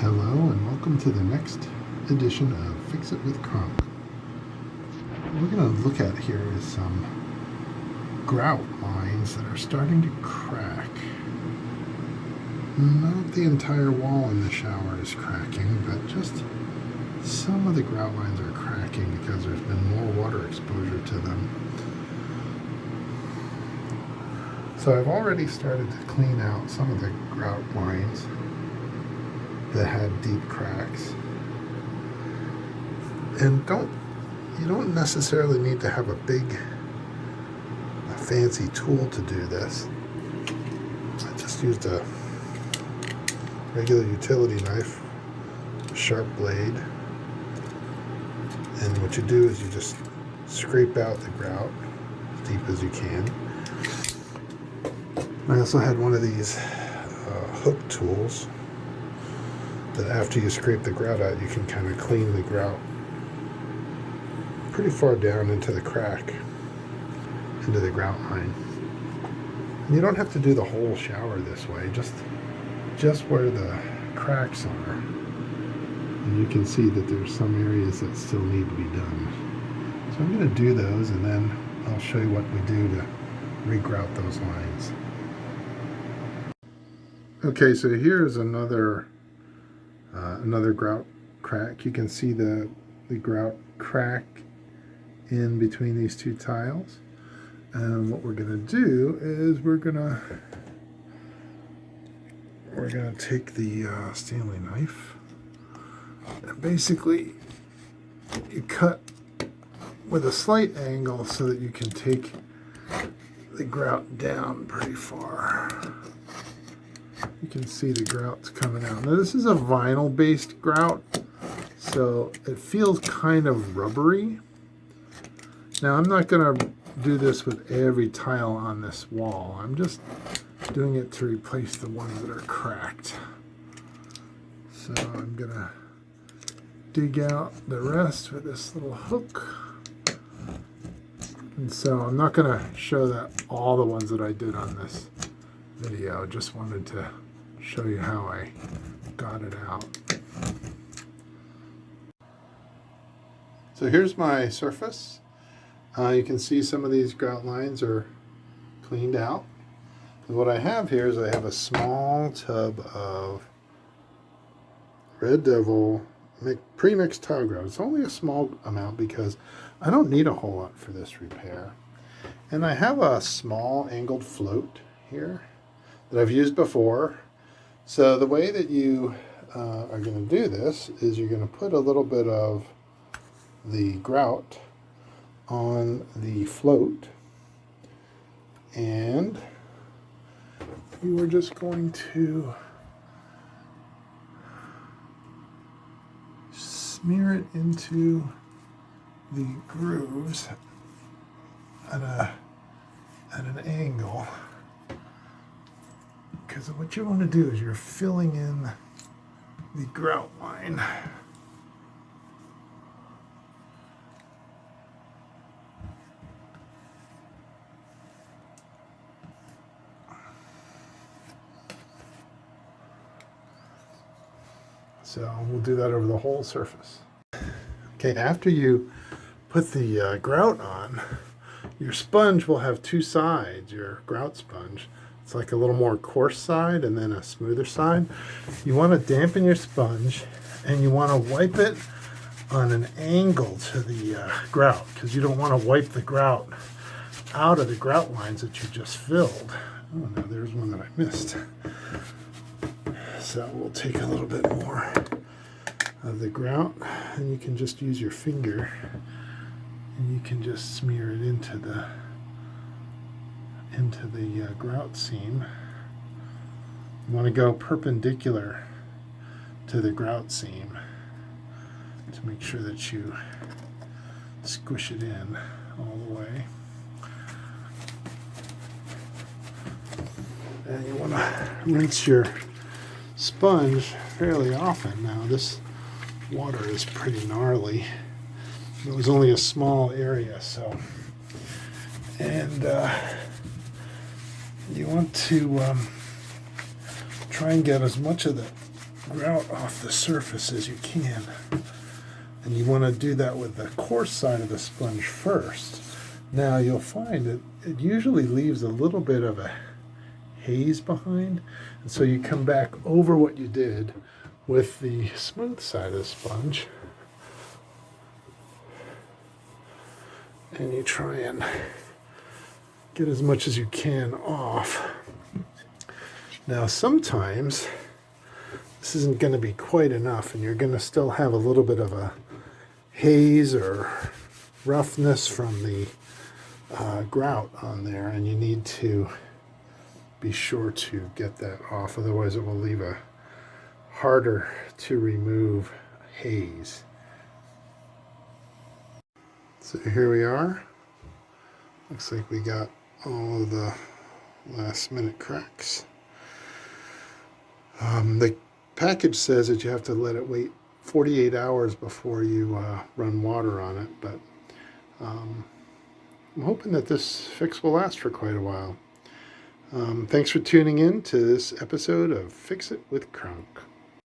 Hello and welcome to the next edition of Fix It with Grout. What we're going to look at here is some grout lines that are starting to crack. Not the entire wall in the shower is cracking, but just some of the grout lines are cracking because there's been more water exposure to them. So I've already started to clean out some of the grout lines that had deep cracks. And you don't necessarily need to have a fancy tool to do this. I just used a regular utility knife, a sharp blade, and what you do is you just scrape out the grout as deep as you can. I also had one of these hook tools that after you scrape the grout out, you can kind of clean the grout pretty far down into the crack, into the grout line. And you don't have to do the whole shower this way, just where the cracks are. And you can see that there's some areas that still need to be done. So I'm going to do those, and then I'll show you what we do to re-grout those lines. Okay, so here's another grout crack. You can see the grout crack in between these two tiles. And what we're going to do is we're going to take the Stanley knife, and basically you cut with a slight angle so that you can take the grout down pretty far. You can see the grout's coming out. Now this is a vinyl based grout, so it feels kind of rubbery. Now I'm not going to do this with every tile on this wall. I'm just doing it to replace the ones that are cracked. So I'm going to dig out the rest with this little hook. And so I'm not going to show that all the ones that I did on this video. Just wanted to show you how I got it out. So here's my surface. You can see some of these grout lines are cleaned out. And what I have here is I have a small tub of Red Devil pre-mixed tile grout. It's only a small amount because I don't need a whole lot for this repair. And I have a small angled float here that I've used before. So the way that you are going to do this is you're going to put a little bit of the grout on the float, and you are just going to smear it into the grooves at an angle. Because what you want to do is you're filling in the grout line. So we'll do that over the whole surface. Okay, after you put the grout on, your sponge will have two sides, your grout sponge. It's like a little more coarse side and then a smoother side. You want to dampen your sponge, and you want to wipe it on an angle to the grout, because you don't want to wipe the grout out of the grout lines that you just filled. Oh, no, there's one that I missed. So we'll take a little bit more of the grout, and you can just use your finger, and you can just smear it into the grout seam. You want to go perpendicular to the grout seam to make sure that you squish it in all the way. And you want to rinse your sponge fairly often. Now this water is pretty gnarly. It was only a small area, so, and you want to try and get as much of the grout off the surface as you can. And you want to do that with the coarse side of the sponge first. Now you'll find that it usually leaves a little bit of a haze behind, and so you come back over what you did with the smooth side of the sponge, and you try and get as much as you can off. Now sometimes this isn't going to be quite enough, and you're going to still have a little bit of a haze or roughness from the grout on there, and you need to be sure to get that off, otherwise it will leave a harder to remove haze. So here we are. Looks like we got all of the last minute cracks. The package says that you have to let it wait 48 hours before you run water on it, but I'm hoping that this fix will last for quite a while. Thanks for tuning in to this episode of Fix It with Grout.